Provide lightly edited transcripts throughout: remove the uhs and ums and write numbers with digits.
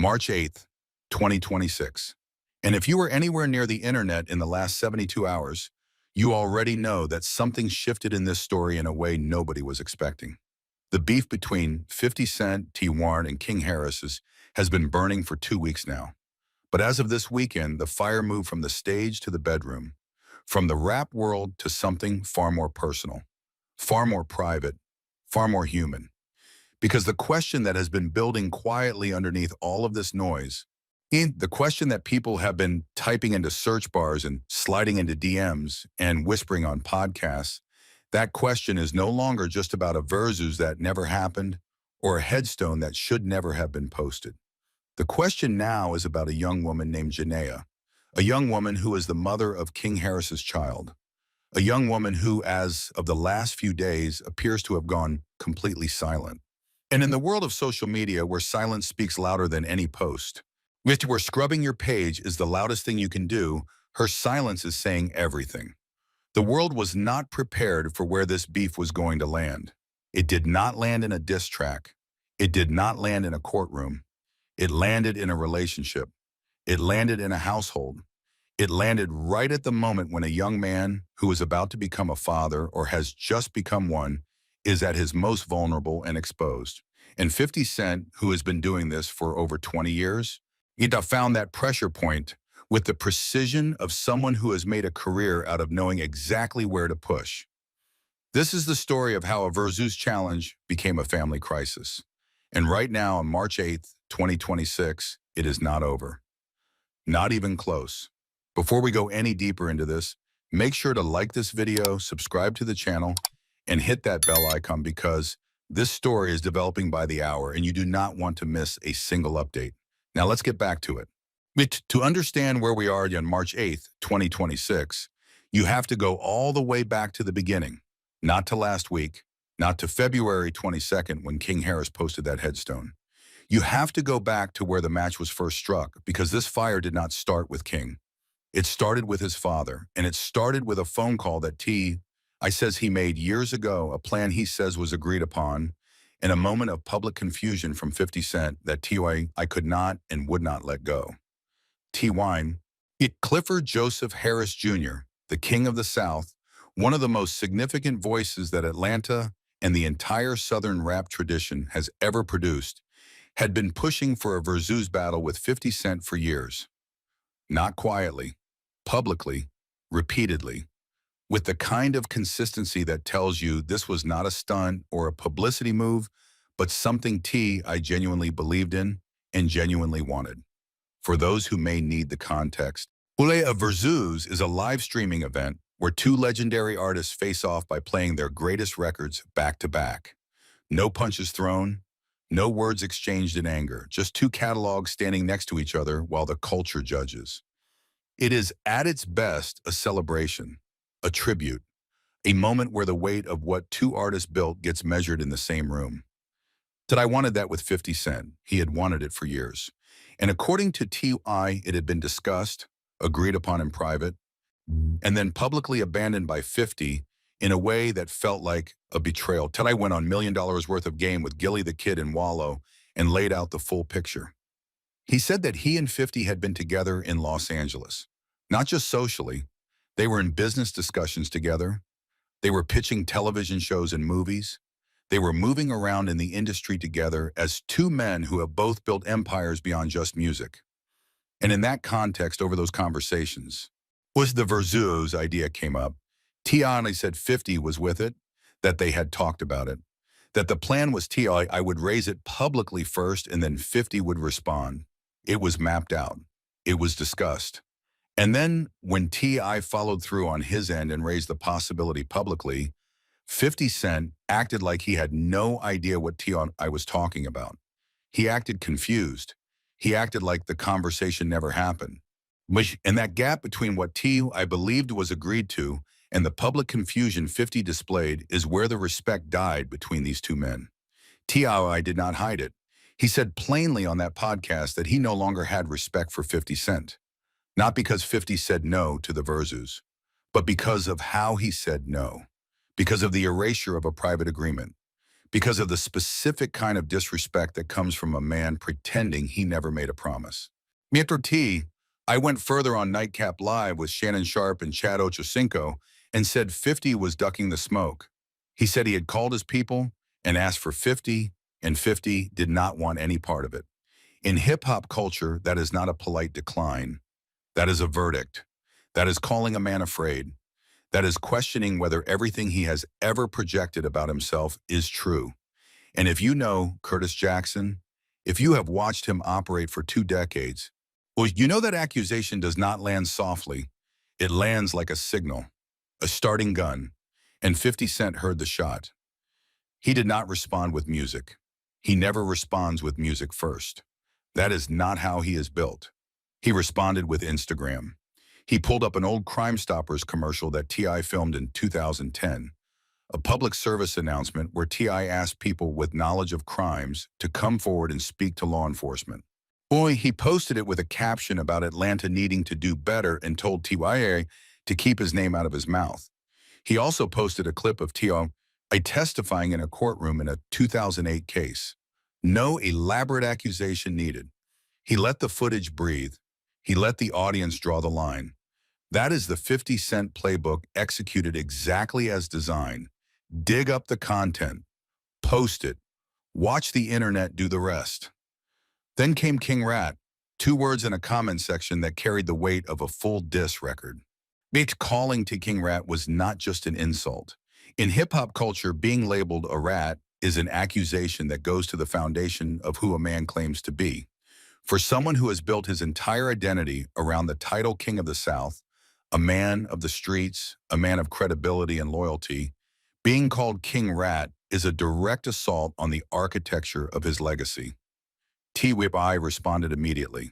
March 8th, 2026. And if you were anywhere near the internet in the last 72 hours, you already know that something shifted in this story in a way nobody was expecting. The beef between 50 Cent, T.I and King Harris has been burning for 2 weeks now. But as of this weekend, the fire moved from the stage to the bedroom, from the rap world to something far more personal, far more private, far more human. Because the question that has been building quietly underneath all of this noise, the question that people have been typing into search bars and sliding into DMs and whispering on podcasts, that question is no longer just about a versus that never happened or a headstone that should never have been posted. The question now is about a young woman named Janaea, a young woman who is the mother of King Harris's child, a young woman who, as of the last few days, appears to have gone completely silent. And in the world of social media, where silence speaks louder than any post, where scrubbing your page is the loudest thing you can do, her silence is saying everything. The world was not prepared for where this beef was going to land. It did not land in a diss track. It did not land in a courtroom. It landed in a relationship. It landed in a household. It landed right at the moment when a young man who is about to become a father or has just become one is at his most vulnerable and exposed. And 50 Cent, who has been doing this for over 20 years, he found that pressure point with the precision of someone who has made a career out of knowing exactly where to push. This is the story of how a versus challenge became a family crisis. And right now, on March 8th, 2026, it is not over. Not even close. Before we go any deeper into this, make sure to like this video, subscribe to the channel, and hit that bell icon because this story is developing by the hour and you do not want to miss a single update. Now let's get back to it. To understand where we are on March 8th, 2026, you have to go all the way back to the beginning, not to last week, not to February 22nd when King Harris posted that headstone. You have to go back to where the match was first struck because this fire did not start with King. It started with his father, and it started with a phone call that T.I says he made years ago, a plan he says was agreed upon, in a moment of public confusion from 50 Cent that T.I could not and would not let go. T.I, Clifford Joseph Harris Jr., the King of the South, one of the most significant voices that Atlanta and the entire Southern rap tradition has ever produced, had been pushing for a versus battle with 50 Cent for years. Not quietly, publicly, repeatedly, with the kind of consistency that tells you this was not a stunt or a publicity move, but something T.I genuinely believed in and genuinely wanted. For those who may need the context, a versus is a live streaming event where two legendary artists face off by playing their greatest records back to back. No punches thrown, no words exchanged in anger, just two catalogs standing next to each other while the culture judges. It is at its best a celebration, a tribute, a moment where the weight of what two artists built gets measured in the same room. I wanted that with 50 Cent. He had wanted it for years. And according to T.I, it had been discussed, agreed upon in private, and then publicly abandoned by 50 in a way that felt like a betrayal. T.I went on $1 million worth of game with Gilly the Kid and Wallow and laid out the full picture. He said that he and 50 had been together in Los Angeles, not just socially. They were in business discussions together. They were pitching television shows and movies. They were moving around in the industry together as two men who have both built empires beyond just music. And in that context, over those conversations, was the versus idea came up. T.I said 50 was with it, that they had talked about it, that the plan was T.I would raise it publicly first and then 50 would respond. It was mapped out. It was discussed. And then when T.I followed through on his end and raised the possibility publicly, 50 Cent acted like he had no idea what T.I was talking about. He acted confused. He acted like the conversation never happened. And that gap between what T.I believed was agreed to and the public confusion 50 displayed is where the respect died between these two men. T.I did not hide it. He said plainly on that podcast that he no longer had respect for 50 Cent. Not because 50 said no to the versus, but because of how he said no. Because of the erasure of a private agreement. because of the specific kind of disrespect that comes from a man pretending he never made a promise. Mientras T, I went further on Nightcap Live with Shannon Sharp and Chad Ochocinco and said 50 was ducking the smoke. He said he had called his people and asked for 50, and 50 did not want any part of it. In hip-hop culture, that is not a polite decline. That is a verdict. That is calling a man afraid. That is questioning whether everything he has ever projected about himself is true. And if you know Curtis Jackson, if you have watched him operate for 2 decades, well, you know that accusation does not land softly. It lands like a signal, a starting gun. And 50 Cent heard the shot. He did not respond with music. He never responds with music first. That is not how he is built. He responded with Instagram. He pulled up an old Crime Stoppers commercial that T.I filmed in 2010, a public service announcement where T.I asked people with knowledge of crimes to come forward and speak to law enforcement. Boy, he posted it with a caption about Atlanta needing to do better and told T.I to keep his name out of his mouth. He also posted a clip of T.I testifying in a courtroom in a 2008 case. No elaborate accusation needed. He let the footage breathe. He let the audience draw the line. That is the 50 Cent playbook executed exactly as designed. Dig up the content, post it, watch the internet do the rest. Then came King Rat, 2 words in a comment section that carried the weight of a full diss record. Bitch, calling to King Rat was not just an insult. In hip-hop culture, being labeled a rat is an accusation that goes to the foundation of who a man claims to be. For someone who has built his entire identity around the title King of the South, a man of the streets, a man of credibility and loyalty, being called King Rat is a direct assault on the architecture of his legacy. T.I responded immediately.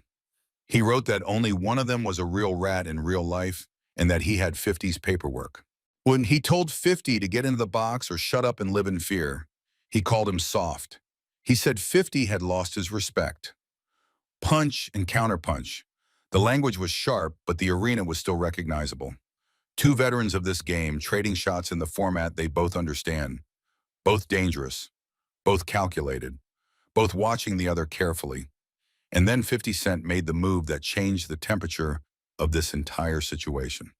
He wrote that only one of them was a real rat in real life and that he had 50's paperwork. When he told 50 to get into the box or shut up and live in fear, he called him soft. He said 50 had lost his respect. Punch and counterpunch. The language was sharp, but the arena was still recognizable. 2 veterans of this game trading shots in the format they both understand. Both dangerous, both calculated, both watching the other carefully. And then 50 Cent made the move that changed the temperature of this entire situation.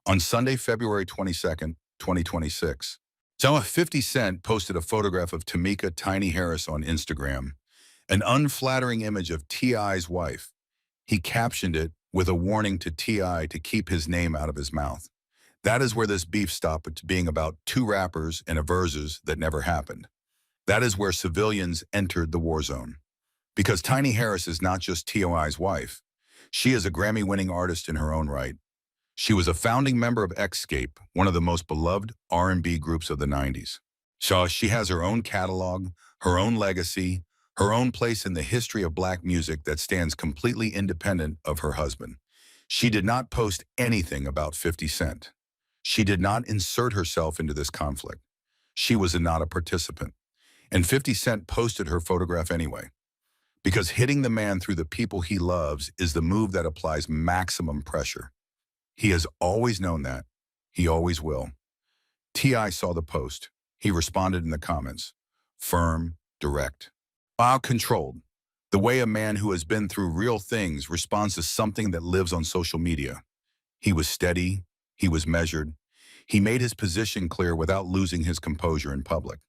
On Sunday, February 22nd, 2026, 50 Cent posted a photograph of T.I Harris on Instagram, an unflattering image of T.I.'s wife. He captioned it with a warning to T.I to keep his name out of his mouth. That is where this beef stopped being about 2 rappers and a versus that never happened. That is where civilians entered the war zone. Because T.I Harris is not just T.I.'s wife. She is a Grammy-winning artist in her own right. She was a founding member of Xscape, one of the most beloved R&B groups of the 90s. So she has her own catalog, her own legacy, her own place in the history of black music that stands completely independent of her husband. She did not post anything about 50 Cent. She did not insert herself into this conflict. She was not a participant. And 50 Cent posted her photograph anyway. Because hitting the man through the people he loves is the move that applies maximum pressure. He has always known that. He always will. T.I saw the post. He responded in the comments. Firm, direct. While controlled. The way a man who has been through real things responds to something that lives on social media. He was steady. He was measured. He made his position clear without losing his composure in public.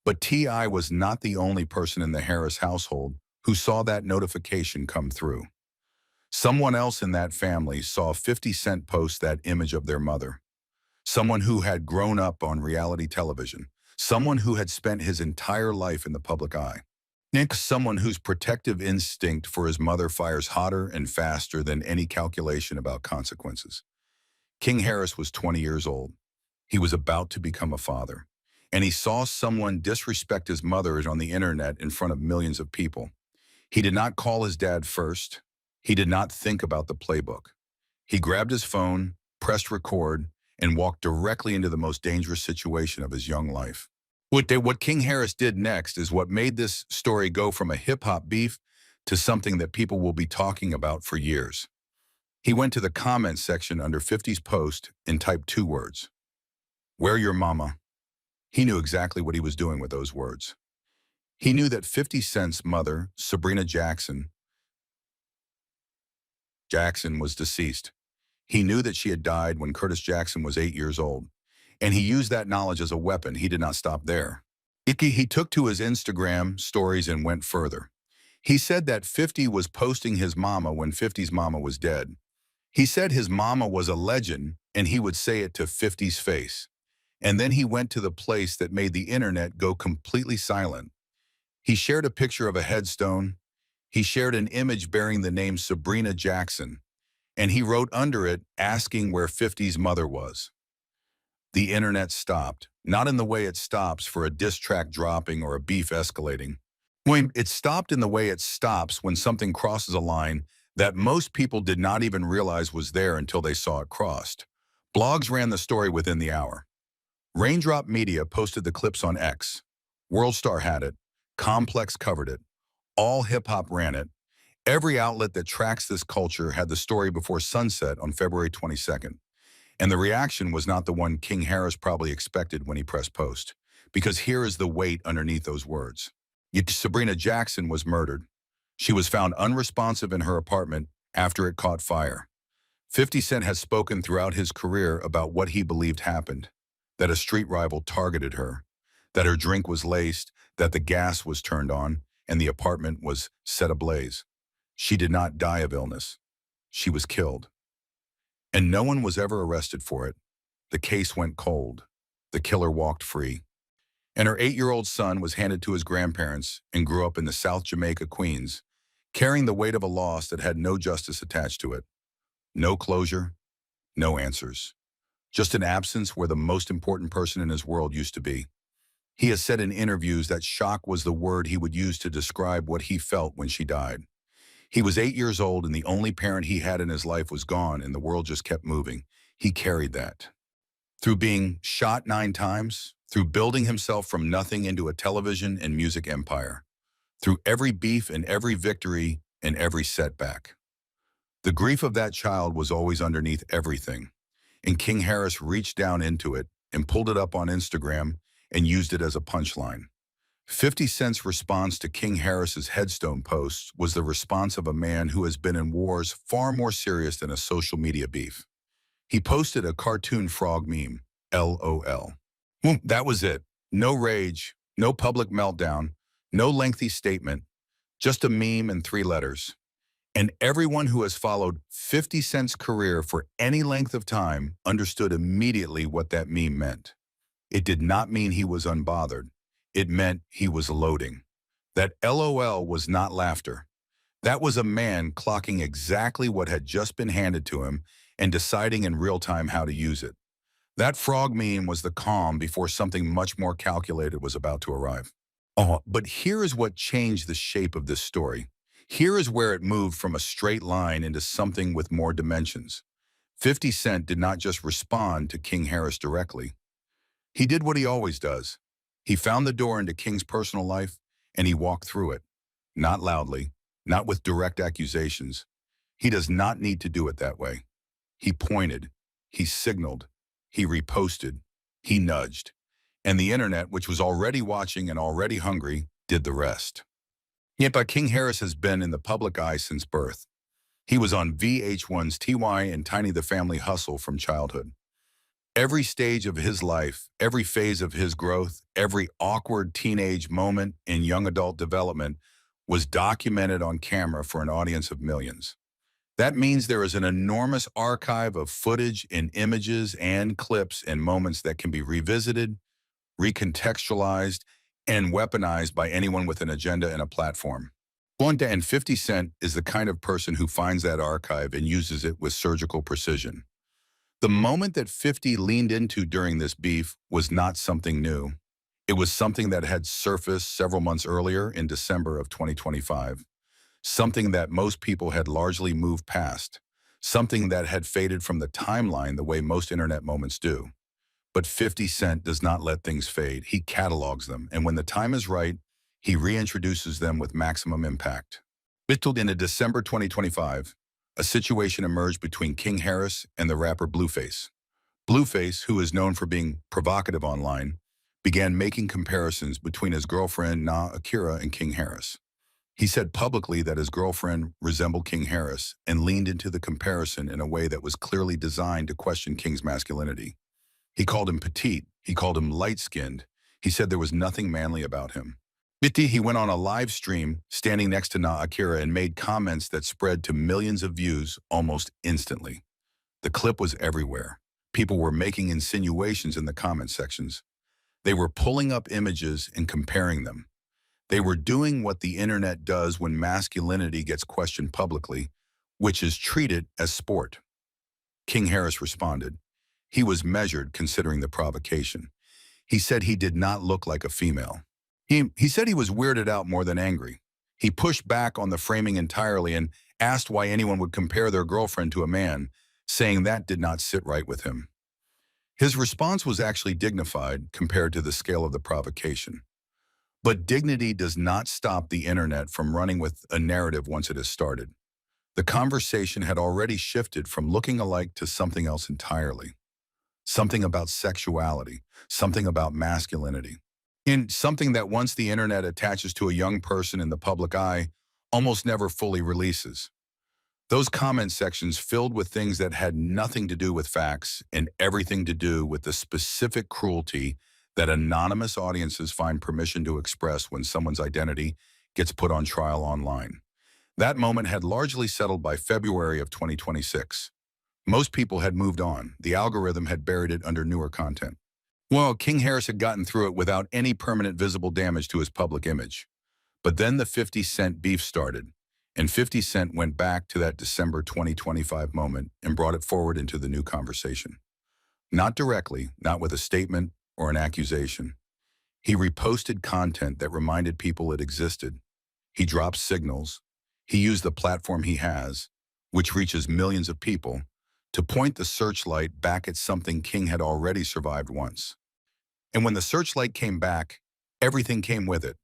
But T.I was not the only person in the Harris household who saw that notification come through. Someone else in that family saw 50 Cent post that image of their mother. Someone who had grown up on reality television. Someone who had spent his entire life in the public eye. Someone whose protective instinct for his mother fires hotter and faster than any calculation about consequences. King Harris was 20 years old. He was about to become a father. And he saw someone disrespect his mother on the internet in front of millions of people. He did not call his dad first. He did not think about the playbook. He grabbed his phone, pressed record, and walked directly into the most dangerous situation of his young life. What King Harris did next is what made this story go from a hip-hop beef to something that people will be talking about for years. He went to the comments section under 50's post and typed 2 words. Where your mama? He knew exactly what he was doing with those words. He knew that 50 Cent's mother, Sabrina Jackson was deceased. He knew that she had died when Curtis Jackson was 8 years old, and he used that knowledge as a weapon. He did not stop there. He took to his Instagram stories and went further. He said that 50 was posting his mama when 50's mama was dead. He said his mama was a legend, and he would say it to 50's face. And then he went to the place that made the internet go completely silent. He shared a picture of a headstone. He shared an image bearing the name Sabrina Jackson, and he wrote under it asking where 50's mother was. The internet stopped, not in the way it stops for a diss track dropping or a beef escalating. When it stopped in the way it stops when something crosses a line that most people did not even realize was there until they saw it crossed. Blogs ran the story within the hour. Raindrop Media posted the clips on X. Worldstar had it. Complex covered it. All hip-hop ran it. Every outlet that tracks this culture had the story before sunset on February 22nd. And the reaction was not the one King Harris probably expected when he pressed post. Because here is the weight underneath those words. Yet Sabrina Jackson was murdered. She was found unresponsive in her apartment after it caught fire. 50 Cent has spoken throughout his career about what he believed happened. That a street rival targeted her. That her drink was laced, that the gas was turned on, and the apartment was set ablaze. She did not die of illness. She was killed. And no one was ever arrested for it. The case went cold. The killer walked free. And her 8-year-old son was handed to his grandparents and grew up in the South Jamaica, Queens, carrying the weight of a loss that had no justice attached to it. No closure, no answers. Just an absence where the most important person in his world used to be. He has said in interviews that shock was the word he would use to describe what he felt when she died. He was 8 years old and the only parent he had in his life was gone and the world just kept moving. He carried that. Through being shot 9 times, through building himself from nothing into a television and music empire, through every beef and every victory and every setback. The grief of that child was always underneath everything, and King Harris reached down into it and pulled it up on Instagram and used it as a punchline. 50 Cent's response to King Harris's headstone post was the response of a man who has been in wars far more serious than a social media beef. He posted a cartoon frog meme, LOL. That was it. No rage, no public meltdown, no lengthy statement, just a meme and 3 letters. And everyone who has followed 50 Cent's career for any length of time understood immediately what that meme meant. It did not mean he was unbothered. It meant he was loading. That LOL was not laughter. That was a man clocking exactly what had just been handed to him and deciding in real time how to use it. That frog meme was the calm before something much more calculated was about to arrive. Oh, but here is what changed the shape of this story. Here is where it moved from a straight line into something with more dimensions. 50 Cent did not just respond to King Harris directly. He did what he always does. He found the door into King's personal life, and he walked through it. Not loudly, not with direct accusations. He does not need to do it that way. He pointed, he signaled, he reposted, he nudged. And the internet, which was already watching and already hungry, did the rest. Yet King Harris has been in the public eye since birth. He was on VH1's T.I and Tiny the Family Hustle from childhood. Every stage of his life, every phase of his growth, every awkward teenage moment in young adult development was documented on camera for an audience of millions. That means there is an enormous archive of footage and images and clips and moments that can be revisited, recontextualized, and weaponized by anyone with an agenda and a platform. And 50 Cent is the kind of person who finds that archive and uses it with surgical precision. The moment that 50 leaned into during this beef was not something new. It was something that had surfaced several months earlier in December of 2025. Something that most people had largely moved past. Something that had faded from the timeline the way most internet moments do. But 50 Cent does not let things fade. He catalogs them, and when the time is right, he reintroduces them with maximum impact. In December 2025, a situation emerged between King Harris and the rapper Blueface. Blueface, who is known for being provocative online, began making comparisons between his girlfriend, Akira, and King Harris. He said publicly that his girlfriend resembled King Harris and leaned into the comparison in a way that was clearly designed to question King's masculinity. He called him petite. He called him light-skinned. He said there was nothing manly about him. He went on a live stream standing next to Akira and made comments that spread to millions of views almost instantly. The clip was everywhere. People were making insinuations in the comment sections. They were pulling up images and comparing them. They were doing what the internet does when masculinity gets questioned publicly, which is treat it as sport. King Harris responded. He was measured considering the provocation. He said he did not look like a female. He said he was weirded out more than angry. He pushed back on the framing entirely and asked why anyone would compare their girlfriend to a man, saying that did not sit right with him. His response was actually dignified compared to the scale of the provocation. But dignity does not stop the internet from running with a narrative once it has started. The conversation had already shifted from looking alike to something else entirely. Something about sexuality, something about masculinity. And something that once the internet attaches to a young person in the public eye, almost never fully releases. Those comment sections filled with things that had nothing to do with facts and everything to do with the specific cruelty that anonymous audiences find permission to express when someone's identity gets put on trial online. That moment had largely settled by February of 2026. Most people had moved on. The algorithm had buried it under newer content. Well, King Harris had gotten through it without any permanent visible damage to his public image. But then the 50 Cent beef started, and 50 Cent went back to that December 2025 moment and brought it forward into the new conversation. Not directly, not with a statement or an accusation. He reposted content that reminded people it existed. He dropped signals. He used the platform he has, which reaches millions of people, to point the searchlight back at something King had already survived once. And when the searchlight came back, everything came with it.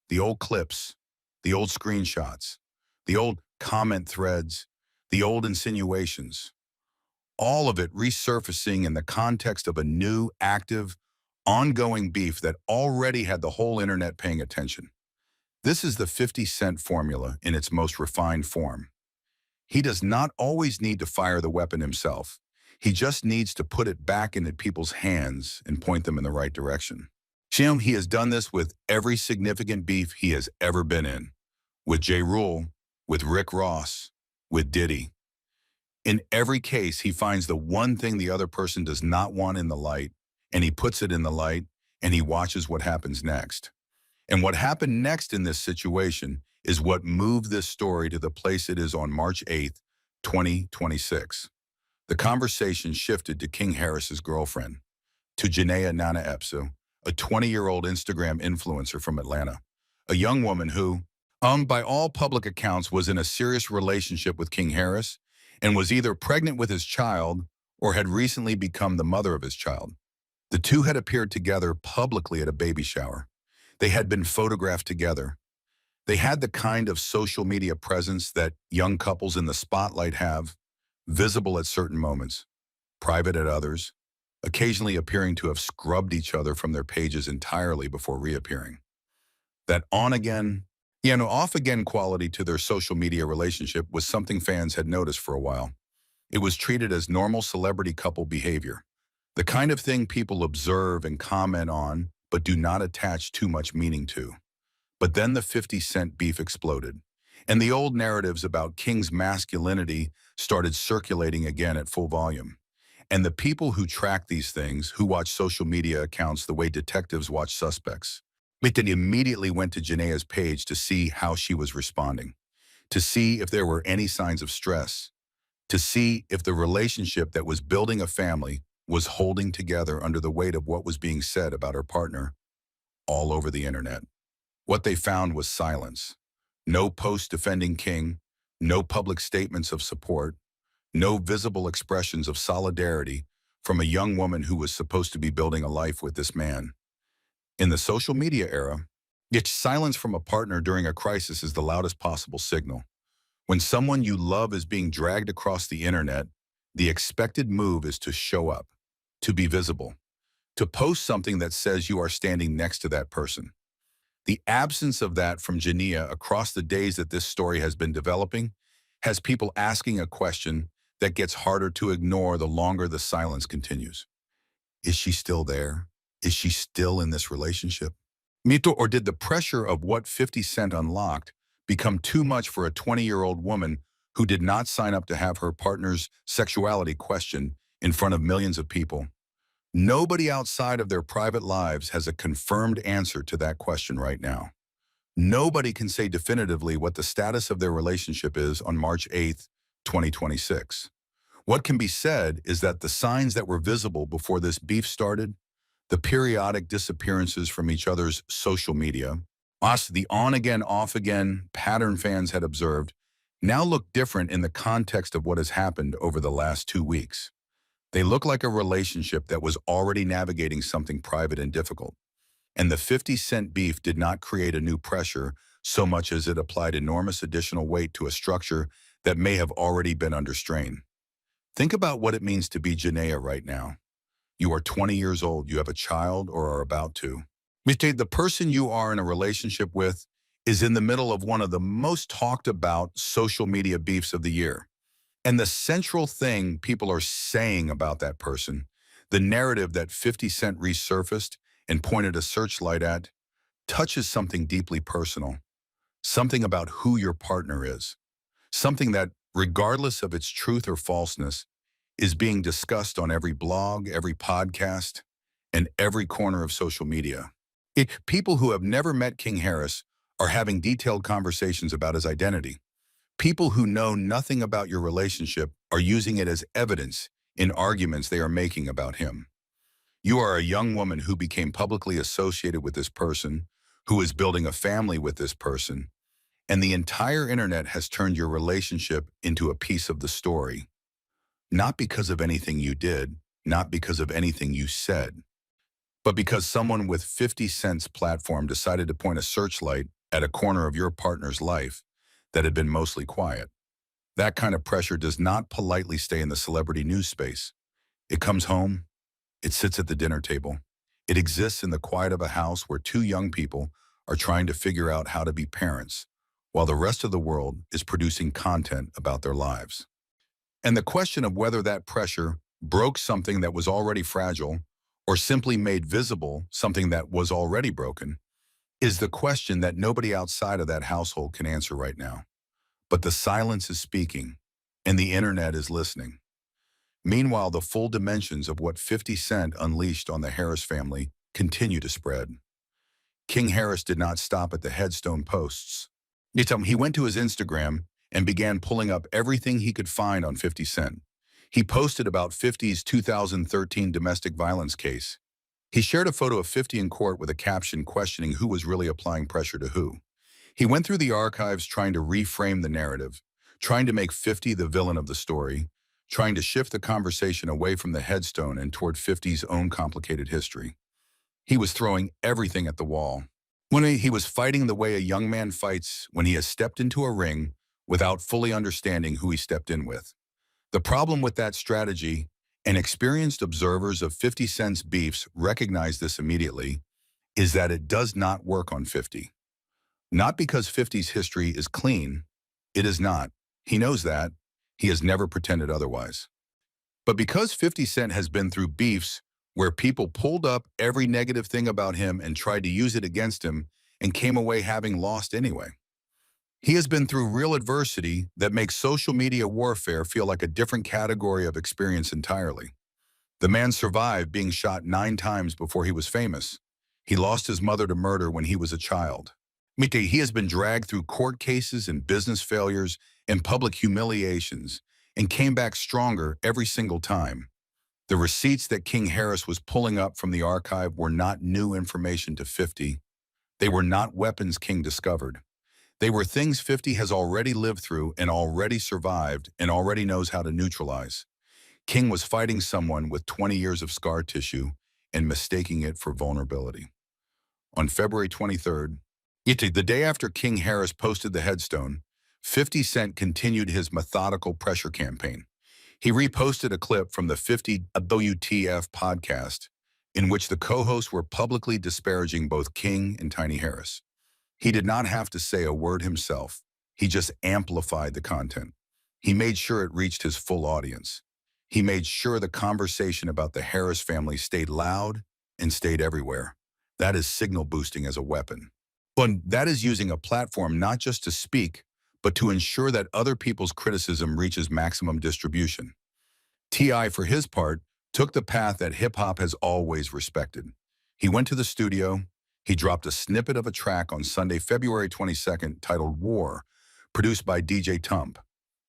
The old clips, the old screenshots, the old comment threads, the old insinuations. All of it resurfacing in the context of a new, active, ongoing beef that already had the whole internet paying attention. This is the 50 Cent formula in its most refined form. He does not always need to fire the weapon himself. He just needs to put it back into people's hands and point them in the right direction. He has done this with every significant beef he has ever been in. With J. Rule, with Rick Ross, with Diddy. In every case, he finds the one thing the other person does not want in the light, and he puts it in the light, and he watches what happens next. And what happened next in this situation is what moved this story to the place it is on March 8th, 2026. The conversation shifted to King Harris's girlfriend, to Janaea Nana Epsu, a 20-year-old Instagram influencer from Atlanta, a young woman who, by all public accounts, was in a serious relationship with King Harris and was either pregnant with his child or had recently become the mother of his child. The two had appeared together publicly at a baby shower. They had been photographed together. They had the kind of social media presence that young couples in the spotlight have, visible at certain moments, private at others, occasionally appearing to have scrubbed each other from their pages entirely before reappearing. That on-again, off-again quality to their social media relationship was something fans had noticed for a while. It was treated as normal celebrity couple behavior, the kind of thing people observe and comment on but do not attach too much meaning to. But then the 50 Cent beef exploded, and the old narratives about King's masculinity started circulating again at full volume. And the people who track these things, who watch social media accounts the way detectives watch suspects, they immediately went to Janaea's page to see how she was responding, to see if there were any signs of stress, to see if the relationship that was building a family was holding together under the weight of what was being said about her partner all over the internet. What they found was silence. No posts defending King, no public statements of support, no visible expressions of solidarity from a young woman who was supposed to be building a life with this man. In the social media era, yet silence from a partner during a crisis is the loudest possible signal. When someone you love is being dragged across the internet, the expected move is to show up, to be visible, to post something that says you are standing next to that person. The absence of that from Jania across the days that this story has been developing has people asking a question that gets harder to ignore the longer the silence continues. Is she still there? Is she still in this relationship? Mito, or did the pressure of what 50 Cent unlocked become too much for a 20-year-old woman who did not sign up to have her partner's sexuality questioned in front of millions of people? Nobody outside of their private lives has a confirmed answer to that question right now. Nobody can say definitively what the status of their relationship is on March 8th, 2026. What can be said is that the signs that were visible before this beef started, the periodic disappearances from each other's social media, us, the on-again, off-again pattern fans had observed, now look different in the context of what has happened over the last 2 weeks. They look like a relationship that was already navigating something private and difficult. And the 50 Cent beef did not create a new pressure so much as it applied enormous additional weight to a structure that may have already been under strain. Think about what it means to be Janaea right now. You are 20 years old, you have a child or are about to. The person you are in a relationship with is in the middle of one of the most talked about social media beefs of the year. And the central thing people are saying about that person, the narrative that 50 Cent resurfaced and pointed a searchlight at, touches something deeply personal, something about who your partner is, something that, regardless of its truth or falseness, is being discussed on every blog, every podcast, and every corner of social media. People who have never met King Harris are having detailed conversations about his identity. People who know nothing about your relationship are using it as evidence in arguments they are making about him. You are a young woman who became publicly associated with this person, who is building a family with this person, and the entire internet has turned your relationship into a piece of the story. Not because of anything you did, not because of anything you said, but because someone with 50 Cent's platform decided to point a searchlight at a corner of your partner's life that had been mostly quiet. That kind of pressure does not politely stay in the celebrity news space. It comes home, it sits at the dinner table. It exists in the quiet of a house where two young people are trying to figure out how to be parents, while the rest of the world is producing content about their lives. And the question of whether that pressure broke something that was already fragile or simply made visible something that was already broken is the question that nobody outside of that household can answer right now. But the silence is speaking, and the internet is listening. Meanwhile, the full dimensions of what 50 Cent unleashed on the Harris family continue to spread. King Harris did not stop at the headstone posts. He went to his Instagram and began pulling up everything he could find on 50 Cent. He posted about 50's 2013 domestic violence case. He shared a photo of 50 in court with a caption questioning who was really applying pressure to who. He went through the archives trying to reframe the narrative, trying to make 50 the villain of the story, trying to shift the conversation away from the headstone and toward 50's own complicated history. He was throwing everything at the wall. He was fighting the way a young man fights when he has stepped into a ring without fully understanding who he stepped in with. The problem with that strategy, and experienced observers of 50 Cent's beefs recognize this immediately, is that it does not work on 50. Not because 50's history is clean. It is not. He knows that. He has never pretended otherwise. But because 50 Cent has been through beefs where people pulled up every negative thing about him and tried to use it against him and came away having lost anyway. He has been through real adversity that makes social media warfare feel like a different category of experience entirely. The man survived being shot 9 times before he was famous. He lost his mother to murder when he was a child. He has been dragged through court cases and business failures and public humiliations and came back stronger every single time. The receipts that King Harris was pulling up from the archive were not new information to 50. They were not weapons King discovered. They were things 50 has already lived through and already survived and already knows how to neutralize. King was fighting someone with 20 years of scar tissue and mistaking it for vulnerability. On February 23rd, the day after King Harris posted the headstone, 50 Cent continued his methodical pressure campaign. He reposted a clip from the 50 WTF podcast in which the co-hosts were publicly disparaging both King and Tiny Harris. He did not have to say a word himself. He just amplified the content. He made sure it reached his full audience. He made sure the conversation about the Harris family stayed loud and stayed everywhere. That is signal boosting as a weapon. But that is using a platform not just to speak, but to ensure that other people's criticism reaches maximum distribution. T.I., for his part, took the path that hip-hop has always respected. He went to the studio. He dropped a snippet of a track on Sunday, February 22nd, titled War, produced by DJ Tump.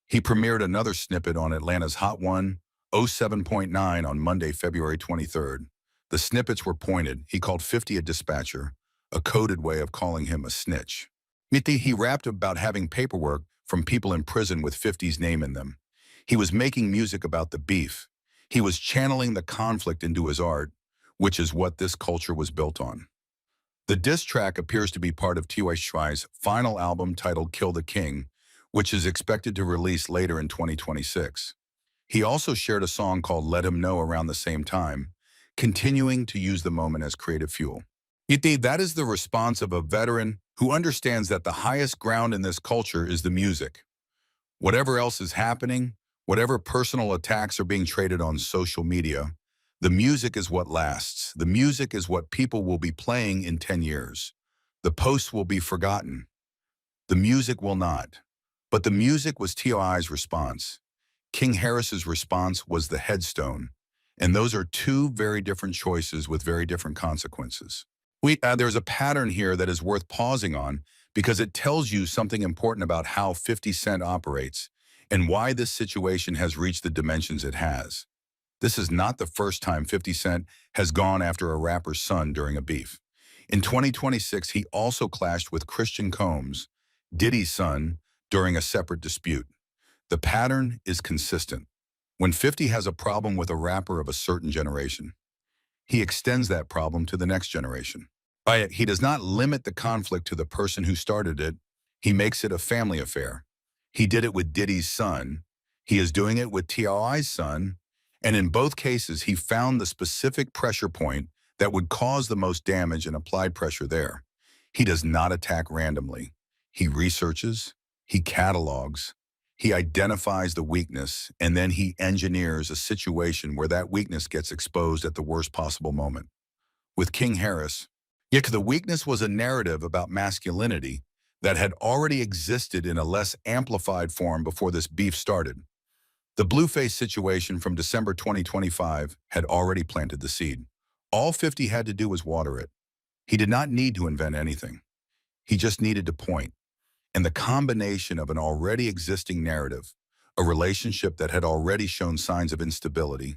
He premiered another snippet on Atlanta's Hot 107.9 on Monday, February 23rd. The snippets were pointed. He called 50 a dispatcher, a coded way of calling him a snitch. He rapped about having paperwork from people in prison with 50's name in them. He was making music about the beef. He was channeling the conflict into his art, which is what this culture was built on. The diss track appears to be part of T.I.'s final album titled Kill the King, which is expected to release later in 2026. He also shared a song called Let Him Know around the same time, continuing to use the moment as creative fuel. That is the response of a veteran who understands that the highest ground in this culture is the music. Whatever else is happening, whatever personal attacks are being traded on social media, the music is what lasts. The music is what people will be playing in 10 years. The posts will be forgotten. The music will not. But the music was T.I.'s response. King Harris's response was the headstone. And those are two very different choices with very different consequences. There's a pattern here that is worth pausing on because it tells you something important about how 50 Cent operates and why this situation has reached the dimensions it has. This is not the first time 50 Cent has gone after a rapper's son during a beef. In 2026, he also clashed with Christian Combs, Diddy's son, during a separate dispute. The pattern is consistent. When 50 has a problem with a rapper of a certain generation, he extends that problem to the next generation. He does not limit the conflict to the person who started it. He makes it a family affair. He did it with Diddy's son. He is doing it with T.I.'s son. And in both cases, he found the specific pressure point that would cause the most damage and applied pressure there. He does not attack randomly. He researches, he catalogs, he identifies the weakness, and then he engineers a situation where that weakness gets exposed at the worst possible moment. With King Harris, the weakness was a narrative about masculinity that had already existed in a less amplified form before this beef started. The Blueface situation from December 2025 had already planted the seed. All 50 had to do was water it. He did not need to invent anything. He just needed to point. And the combination of an already existing narrative, a relationship that had already shown signs of instability,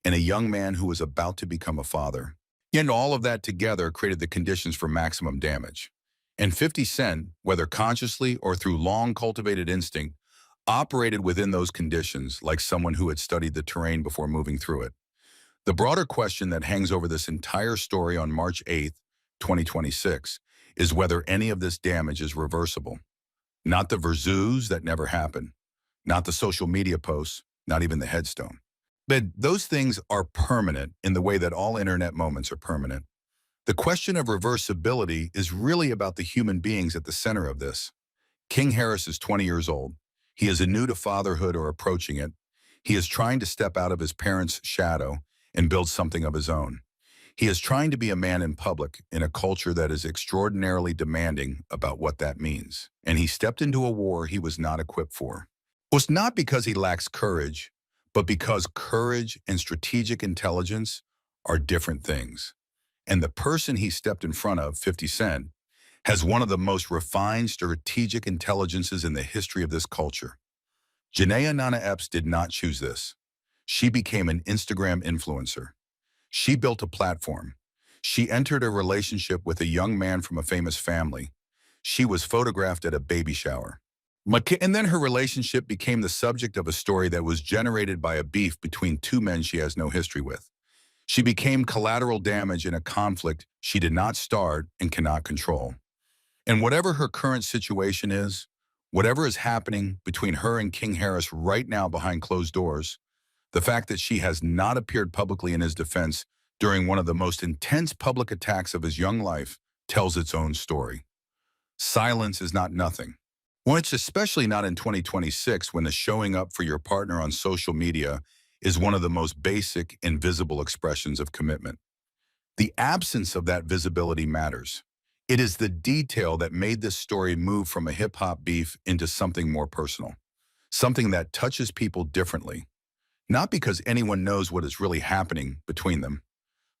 and a young man who was about to become a father, and all of that together created the conditions for maximum damage. And 50 Cent, whether consciously or through long-cultivated instinct, operated within those conditions like someone who had studied the terrain before moving through it. The broader question that hangs over this entire story on March 8th, 2026, is whether any of this damage is reversible. Not the versus that never happened, not the social media posts, not even the headstone. But those things are permanent in the way that all internet moments are permanent. The question of reversibility is really about the human beings at the center of this. King Harris is 20 years old. He is new to fatherhood or approaching it. He is trying to step out of his parents' shadow and build something of his own. He is trying to be a man in public in a culture that is extraordinarily demanding about what that means. And he stepped into a war he was not equipped for. It was not because he lacks courage, but because courage and strategic intelligence are different things. And the person he stepped in front of, 50 Cent, has one of the most refined strategic intelligences in the history of this culture. Janaea Nana Epps did not choose this. She became an Instagram influencer. She built a platform. She entered a relationship with a young man from a famous family. She was photographed at a baby shower. And then her relationship became the subject of a story that was generated by a beef between two men she has no history with. She became collateral damage in a conflict she did not start and cannot control. And whatever her current situation is, whatever is happening between her and King Harris right now behind closed doors, the fact that she has not appeared publicly in his defense during one of the most intense public attacks of his young life, tells its own story. Silence is not nothing. Well, it's especially not in 2026 when the showing up for your partner on social media is one of the most basic and visible expressions of commitment. The absence of that visibility matters. It is the detail that made this story move from a hip-hop beef into something more personal, something that touches people differently, not because anyone knows what is really happening between them,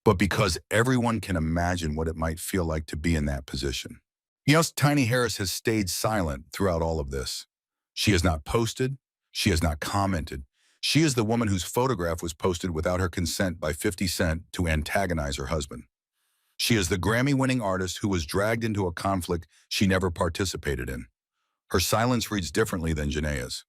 but because everyone can imagine what it might feel like to be in that position. Yes, Tiny Harris has stayed silent throughout all of this. She has not posted. She has not commented. She is the woman whose photograph was posted without her consent by 50 Cent to antagonize her husband. She is the Grammy-winning artist who was dragged into a conflict she never participated in. Her silence reads differently than Janae's.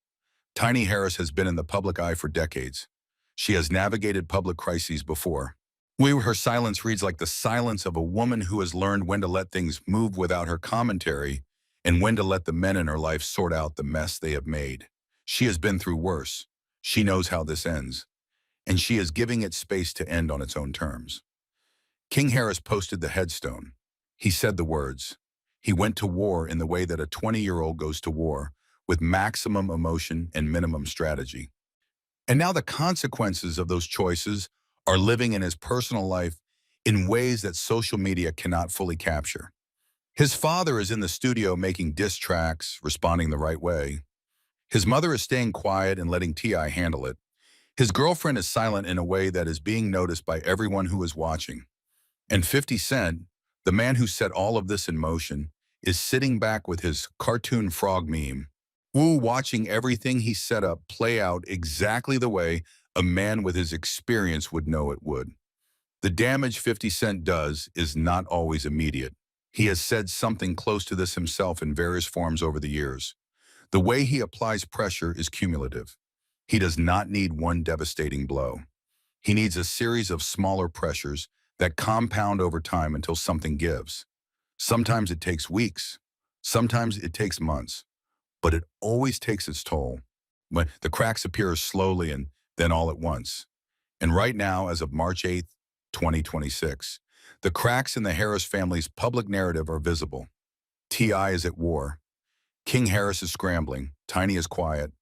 Tiny Harris has been in the public eye for decades. She has navigated public crises before. Her silence reads like the silence of a woman who has learned when to let things move without her commentary and when to let the men in her life sort out the mess they have made. She has been through worse. She knows how this ends, and she is giving it space to end on its own terms. King Harris posted the headstone. He said the words. He went to war in the way that a 20-year-old goes to war, with maximum emotion and minimum strategy. And now the consequences of those choices are living in his personal life in ways that social media cannot fully capture. His father is in the studio making diss tracks, responding the right way. His mother is staying quiet and letting T.I handle it. His girlfriend is silent in a way that is being noticed by everyone who is watching. And 50 Cent, the man who set all of this in motion, is sitting back with his cartoon frog meme, watching everything he set up play out exactly the way a man with his experience would know it would. The damage 50 Cent does is not always immediate. He has said something close to this himself in various forms over the years. The way he applies pressure is cumulative. He does not need one devastating blow. He needs a series of smaller pressures that compound over time until something gives. Sometimes it takes weeks. Sometimes it takes months. But it always takes its toll. When the cracks appear slowly and then all at once. And right now, as of March 8th, 2026, the cracks in the Harris family's public narrative are visible. T.I is at war. King Harris is scrambling. Tiny is quiet.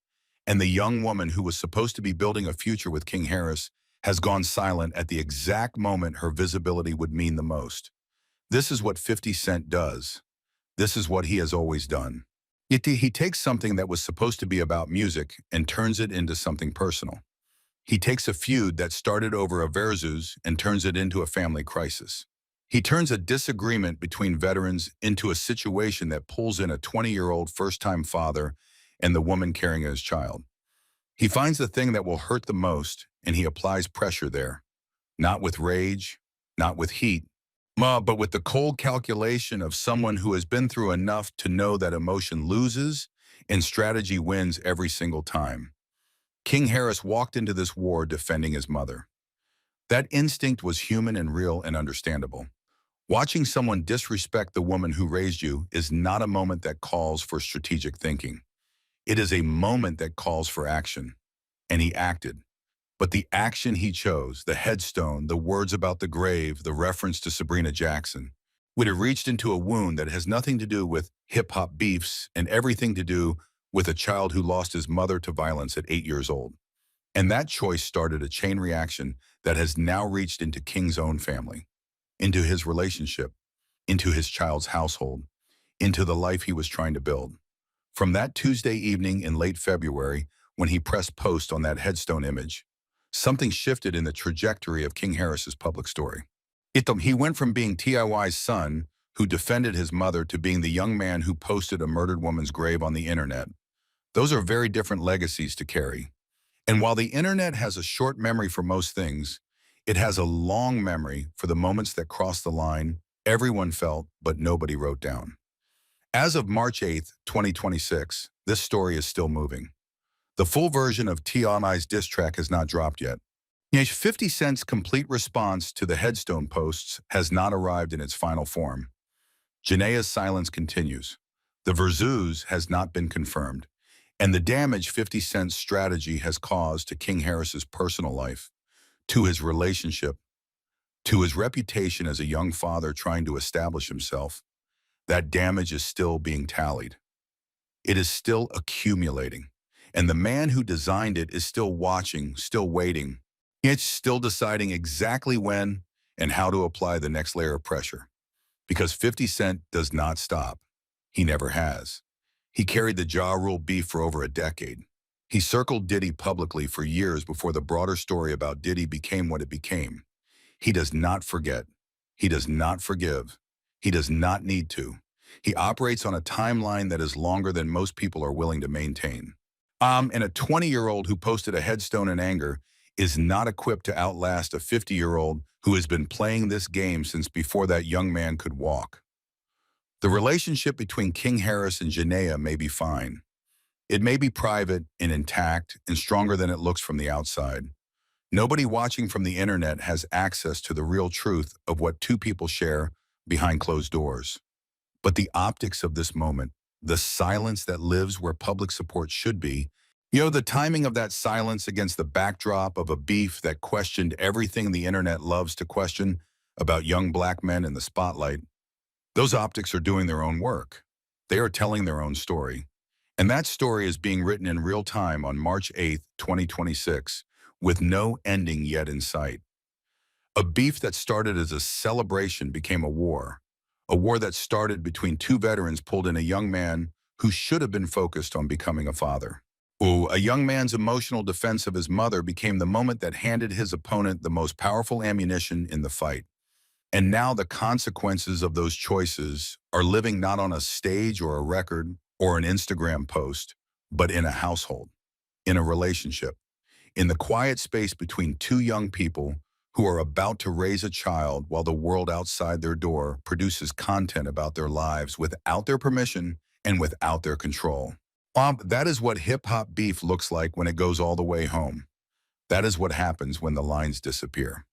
And the young woman who was supposed to be building a future with King Harris has gone silent at the exact moment her visibility would mean the most. This is what 50 Cent does. This is what he has always done. He takes something that was supposed to be about music and turns it into something personal. He takes a feud that started over a versus and turns it into a family crisis. He turns a disagreement between veterans into a situation that pulls in a 20-year-old first-time father and the woman carrying his child. He finds the thing that will hurt the most, and he applies pressure there. Not with rage, not with heat, but with the cold calculation of someone who has been through enough to know that emotion loses and strategy wins every single time. King Harris walked into this war defending his mother. That instinct was human and real and understandable. Watching someone disrespect the woman who raised you is not a moment that calls for strategic thinking. It is a moment that calls for action. And he acted. But the action he chose, the headstone, the words about the grave, the reference to Sabrina Jackson, would have reached into a wound that has nothing to do with hip-hop beefs and everything to do with a child who lost his mother to violence at 8 years old. And that choice started a chain reaction that has now reached into King's own family, into his relationship, into his child's household, into the life he was trying to build. From that Tuesday evening in late February, when he pressed post on that headstone image, something shifted in the trajectory of King Harris's public story. He went from being T.I.'s son, who defended his mother, to being the young man who posted a murdered woman's grave on the internet. Those are very different legacies to carry. And while the internet has a short memory for most things, it has a long memory for the moments that crossed the line everyone felt but nobody wrote down. As of March 8th, 2026, this story is still moving. The full version of T.I.'s diss track has not dropped yet. 50 Cent's complete response to the headstone posts has not arrived in its final form. Janae's silence continues. The versus has not been confirmed. And the damage 50 Cent's strategy has caused to King Harris's personal life, to his relationship, to his reputation as a young father trying to establish himself, that damage is still being tallied. It is still accumulating. And the man who designed it is still watching, still waiting. It's still deciding exactly when and how to apply the next layer of pressure. Because 50 Cent does not stop. He never has. He carried the Ja Rule beef for over a decade. He circled Diddy publicly for years before the broader story about Diddy became what it became. He does not forget. He does not forgive. He does not need to. He operates on a timeline that is longer than most people are willing to maintain. And a 20-year-old who posted a headstone in anger is not equipped to outlast a 50-year-old who has been playing this game since before that young man could walk. The relationship between King Harris and Janaea may be fine. It may be private and intact and stronger than it looks from the outside. Nobody watching from the internet has access to the real truth of what two people share behind closed doors. But the optics of this moment, the silence that lives where public support should be, the timing of that silence against the backdrop of a beef that questioned everything the internet loves to question about young black men in the spotlight, those optics are doing their own work. They are telling their own story. And that story is being written in real time on March 8th, 2026, with no ending yet in sight. A beef that started as a celebration became a war that started between two veterans pulled in a young man who should have been focused on becoming a father. A young man's emotional defense of his mother became the moment that handed his opponent the most powerful ammunition in the fight. And now the consequences of those choices are living not on a stage or a record or an Instagram post, but in a household, in a relationship, in the quiet space between two young people who are about to raise a child while the world outside their door produces content about their lives without their permission and without their control. That is what hip-hop beef looks like when it goes all the way home. That is what happens when the lines disappear.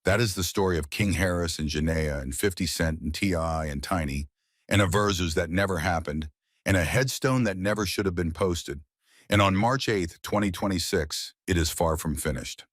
That is the story of King Harris and Janaea and 50 Cent and T.I and Tiny, and a versus that never happened, and a headstone that never should have been posted. And on March 8th, 2026, it is far from finished.